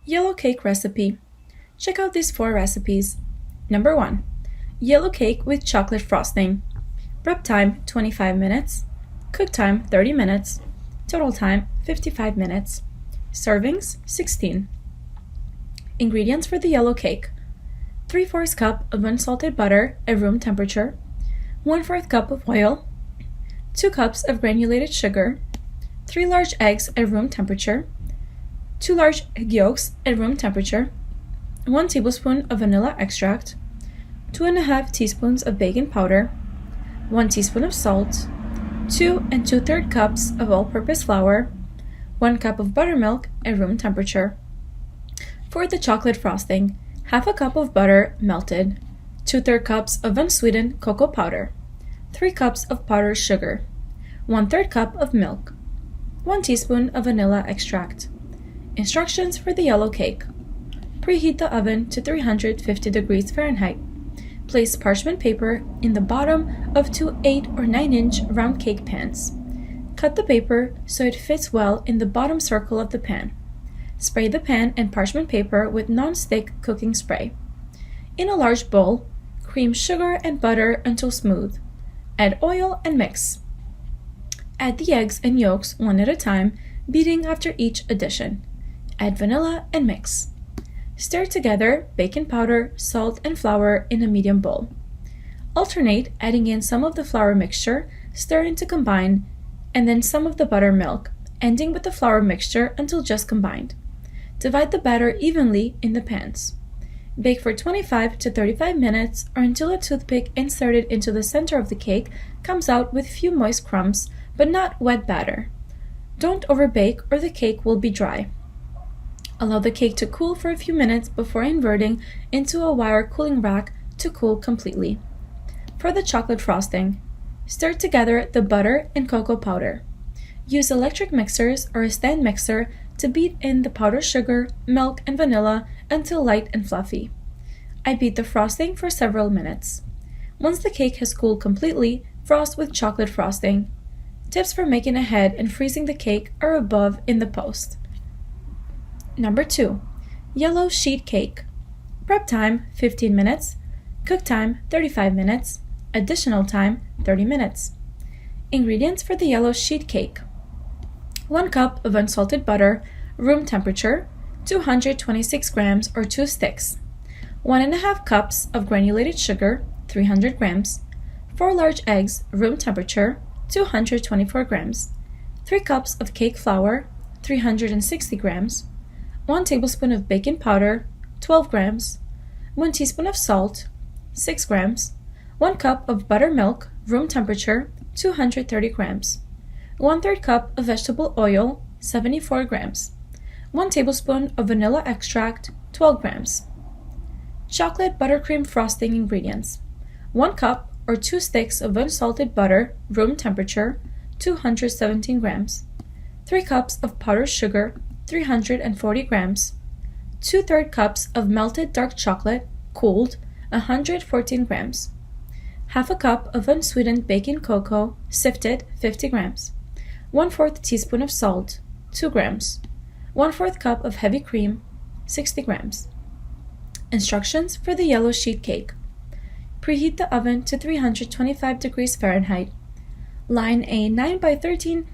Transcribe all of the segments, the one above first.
Yellow cake recipe. Check out these 4 recipes. Number 1. Yellow cake with chocolate frosting. Prep time 25 minutes. Cook time 30 minutes. Total time 55 minutes. Servings 16. Ingredients for the yellow cake: 3/4 cup of unsalted butter at room temperature, 1/4 cup of oil, 2 cups of granulated sugar, 3 large eggs at room temperature, 2 large egg yolks at room temperature, 1 tablespoon of vanilla extract, 2½ teaspoons of baking powder, 1 teaspoon of salt, 2 2/3 cups of all-purpose flour, 1 cup of buttermilk at room temperature. For the chocolate frosting, 1/2 cup of butter melted, 2/3 cups of unsweetened cocoa powder, 3 cups of powdered sugar, 1/3 cup of milk, 1 teaspoon of vanilla extract. Instructions for the yellow cake: preheat the oven to 350 degrees Fahrenheit. Place parchment paper in the bottom of 2 8 or 9-inch round cake pans. Cut the paper so it fits well in the bottom circle of the pan. Spray the pan and parchment paper with non-stick cooking spray. In a large bowl, cream sugar and butter until smooth. Add oil and mix. Add the eggs and yolks one at a time, beating after each addition. Add vanilla and mix. Stir together baking powder, salt, and flour in a medium bowl. Alternate adding in some of the flour mixture, stirring to combine, and then some of the buttermilk, ending with the flour mixture until just combined. Divide the batter evenly in the pans. Bake for 25 to 35 minutes or until a toothpick inserted into the center of the cake comes out with few moist crumbs, but not wet batter. Don't overbake or the cake will be dry. Allow the cake to cool for a few minutes before inverting into a wire cooling rack to cool completely. For the chocolate frosting, stir together the butter and cocoa powder. Use electric mixers or a stand mixer to beat in the powdered sugar, milk, and vanilla until light and fluffy. I beat the frosting for several minutes. Once the cake has cooled completely, frost with chocolate frosting. Tips for making ahead and freezing the cake are above in the post. Number 2. Yellow sheet cake. Prep time 15 minutes. Cook time 35 minutes. Additional time 30 minutes. Ingredients for the yellow sheet cake: 1 cup of unsalted butter, room temperature, 226 grams or 2 sticks, 1½ cups of granulated sugar, 300 grams, 4 large eggs, room temperature, 224 grams, 3 cups of cake flour, 360 grams, 1 tablespoon of baking powder, 12 grams, 1 teaspoon of salt, 6 grams, 1 cup of buttermilk, room temperature, 230 grams, 1/3 cup of vegetable oil, 74 grams, 1 tablespoon of vanilla extract, 12 grams. Chocolate buttercream frosting ingredients: 1 cup or 2 sticks of unsalted butter, room temperature, 217 grams, 3 cups of powdered sugar, 340 grams, 2/3 cups of melted dark chocolate, cooled, 114 grams, 1/2 cup of unsweetened baking cocoa, sifted, 50 grams, 1/4 teaspoon of salt, 2 grams, 1/4 cup of heavy cream, 60 grams. Instructions for the yellow sheet cake: preheat the oven to 325 degrees Fahrenheit. Line a 9 by 13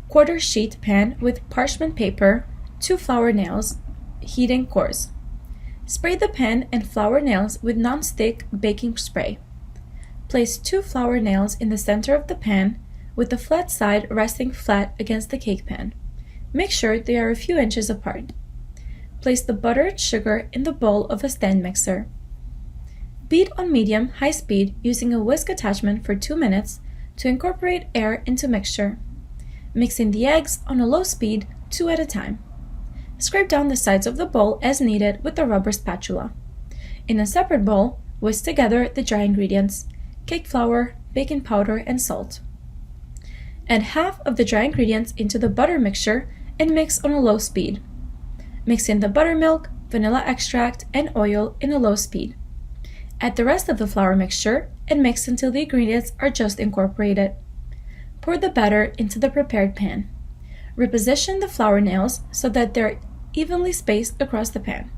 quarter sheet pan with parchment paper, 2 flour nails, heating course. Spray the pan and flour nails with non-stick baking spray. Place 2 flour nails in the center of the pan, with the flat side resting flat against the cake pan. Make sure they are a few inches apart. Place the buttered sugar in the bowl of a stand mixer. Beat on medium-high speed using a whisk attachment for 2 minutes to incorporate air into mixture. Mix in the eggs on a low speed, 2 at a time. Scrape down the sides of the bowl as needed with a rubber spatula. In a separate bowl, whisk together the dry ingredients: cake flour, baking powder, and salt. Add half of the dry ingredients into the butter mixture and mix on a low speed. Mix in the buttermilk, vanilla extract, and oil in a low speed. Add the rest of the flour mixture and mix until the ingredients are just incorporated. Pour the batter into the prepared pan. Reposition the flour nails so that they're evenly spaced across the pan.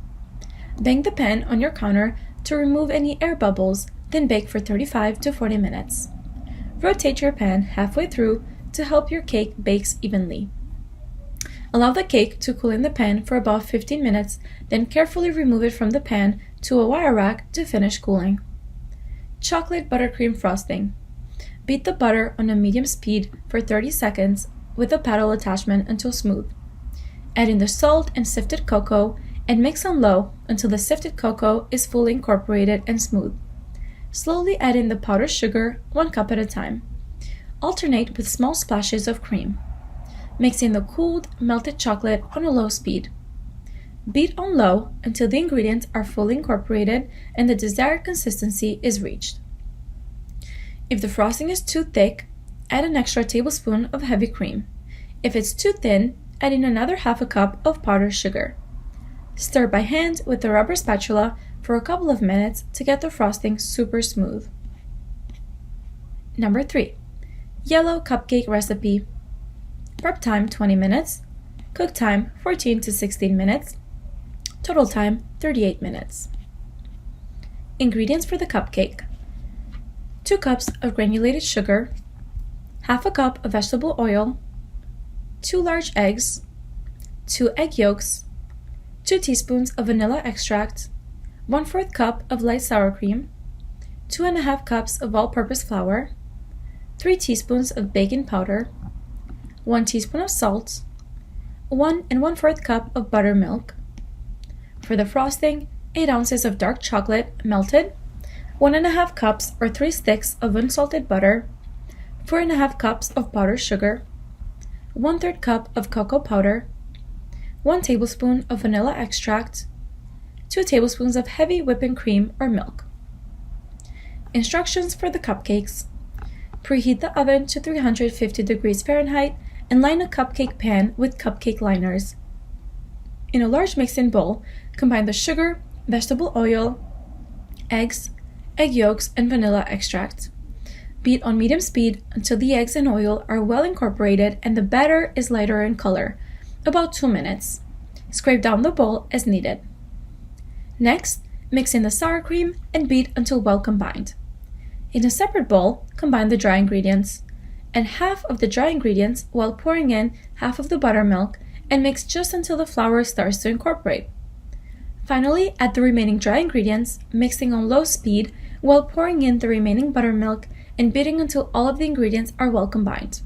Bang the pan on your counter to remove any air bubbles, then bake for 35 to 40 minutes. Rotate your pan halfway through to help your cake bakes evenly. Allow the cake to cool in the pan for about 15 minutes, then carefully remove it from the pan to a wire rack to finish cooling. Chocolate buttercream frosting. Beat the butter on a medium speed for 30 seconds with a paddle attachment until smooth. Add in the salt and sifted cocoa and mix on low until the sifted cocoa is fully incorporated and smooth. Slowly add in the powdered sugar 1 cup at a time. Alternate with small splashes of cream. Mix in the cooled, melted chocolate on a low speed. Beat on low until the ingredients are fully incorporated and the desired consistency is reached. If the frosting is too thick, add an extra tablespoon of heavy cream. If it's too thin, add in another half a cup of powdered sugar. Stir by hand with a rubber spatula for a couple of minutes to get the frosting super smooth. Number 3. Yellow cupcake recipe. Prep time 20 minutes. Cook time 14 to 16 minutes. Total time 38 minutes. Ingredients for the cupcake: 2 cups of granulated sugar, half a cup of vegetable oil, 2 large eggs, 2 egg yolks, 2 teaspoons of vanilla extract, 1/4 cup of light sour cream, 2½ cups of all-purpose flour, 3 teaspoons of baking powder, 1 teaspoon of salt, 1 1/4 cup of buttermilk. For the frosting, 8 ounces of dark chocolate melted, 1½ cups or 3 sticks of unsalted butter, 4½ cups of powdered sugar, 1/3 cup of cocoa powder, 1 tablespoon of vanilla extract, 2 tablespoons of heavy whipping cream or milk. Instructions for the cupcakes: preheat the oven to 350 degrees Fahrenheit and line a cupcake pan with cupcake liners. In a large mixing bowl, combine the sugar, vegetable oil, eggs, egg yolks, and vanilla extract. Beat on medium speed until the eggs and oil are well incorporated and the batter is lighter in color, about 2 minutes. Scrape down the bowl as needed. Next, mix in the sour cream and beat until well combined. In a separate bowl, combine the dry ingredients. Add half of the dry ingredients while pouring in half of the buttermilk and mix just until the flour starts to incorporate. Finally, add the remaining dry ingredients, mixing on low speed while pouring in the remaining buttermilk and beating until all of the ingredients are well combined.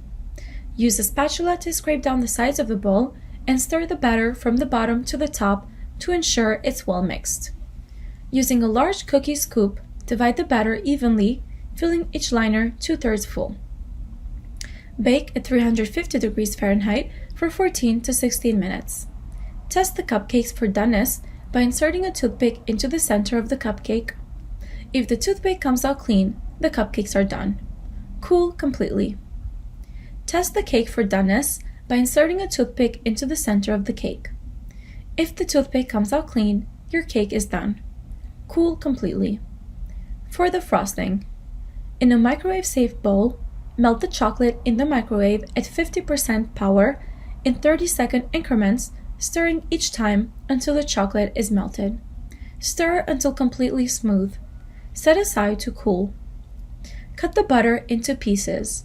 Use a spatula to scrape down the sides of the bowl and stir the batter from the bottom to the top to ensure it's well mixed. Using a large cookie scoop, divide the batter evenly, filling each liner 2/3 full. Bake at 350 degrees Fahrenheit for 14 to 16 minutes. Test the cupcakes for doneness by inserting a toothpick into the center of the cupcake. If the toothpick comes out clean, the cupcakes are done. Cool completely. Test the cake for doneness by inserting a toothpick into the center of the cake. If the toothpick comes out clean, your cake is done. Cool completely. For the frosting, in a microwave-safe bowl, melt the chocolate in the microwave at 50% power in 30-second increments, stirring each time until the chocolate is melted. Stir until completely smooth. Set aside to cool. Cut the butter into pieces.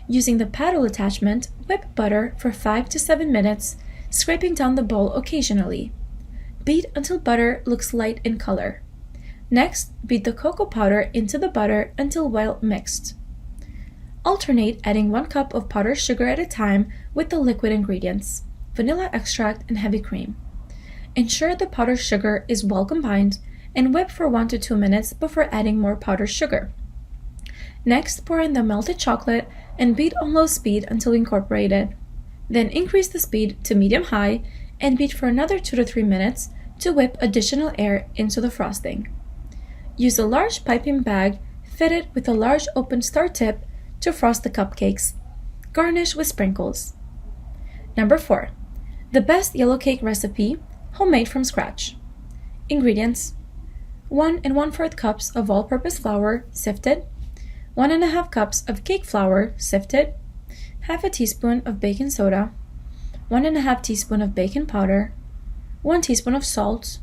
Using the paddle attachment, whip butter for 5 to 7 minutes, scraping down the bowl occasionally. Beat until butter looks light in color. Next, beat the cocoa powder into the butter until well mixed. Alternate adding 1 cup of powdered sugar at a time with the liquid ingredients, vanilla extract and heavy cream. Ensure the powdered sugar is well combined and whip for 1 to 2 minutes before adding more powdered sugar. Next, pour in the melted chocolate and beat on low speed until incorporated. Then increase the speed to medium-high and beat for another 2 to 3 minutes to whip additional air into the frosting. Use a large piping bag fitted with a large open star tip to frost the cupcakes. Garnish with sprinkles. Number 4. The best yellow cake recipe, homemade from scratch. Ingredients: 1 1/4 cups of all-purpose flour, sifted, 1½ cups of cake flour, sifted, half a teaspoon of baking soda, 1½ teaspoon of baking powder, 1 teaspoon of salt,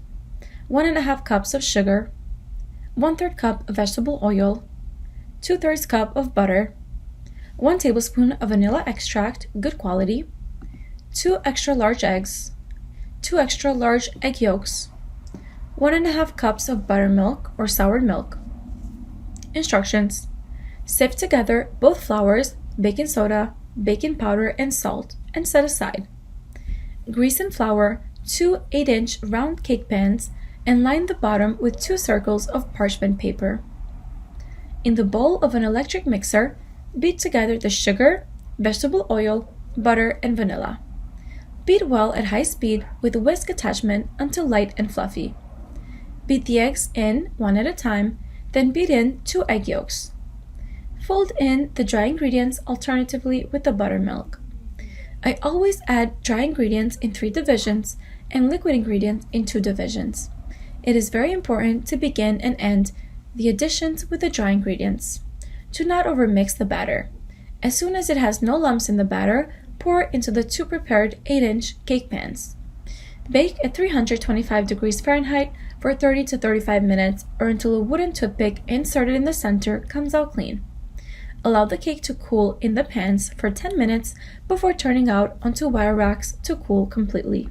1½ cups of sugar, 1/3 cup of vegetable oil, 2/3 cup of butter, 1 tablespoon of vanilla extract, good quality, 2 extra large eggs, 2 extra large egg yolks, 1½ cups of buttermilk or soured milk. Instructions: sift together both flours, baking soda, baking powder, and salt, and set aside. Grease and flour 2 8-inch round cake pans and line the bottom with 2 circles of parchment paper. In the bowl of an electric mixer, beat together the sugar, vegetable oil, butter, and vanilla. Beat well at high speed with whisk attachment until light and fluffy. Beat the eggs in one at a time, then beat in 2 egg yolks. Fold in the dry ingredients alternatively with the buttermilk. I always add dry ingredients in 3 divisions and liquid ingredients in 2 divisions. It is very important to begin and end the additions with the dry ingredients. Do not overmix the batter. As soon as it has no lumps in the batter, pour into the 2 prepared 8-inch cake pans. Bake at 325 degrees Fahrenheit for 30 to 35 minutes or until a wooden toothpick inserted in the center comes out clean. Allow the cake to cool in the pans for 10 minutes before turning out onto wire racks to cool completely.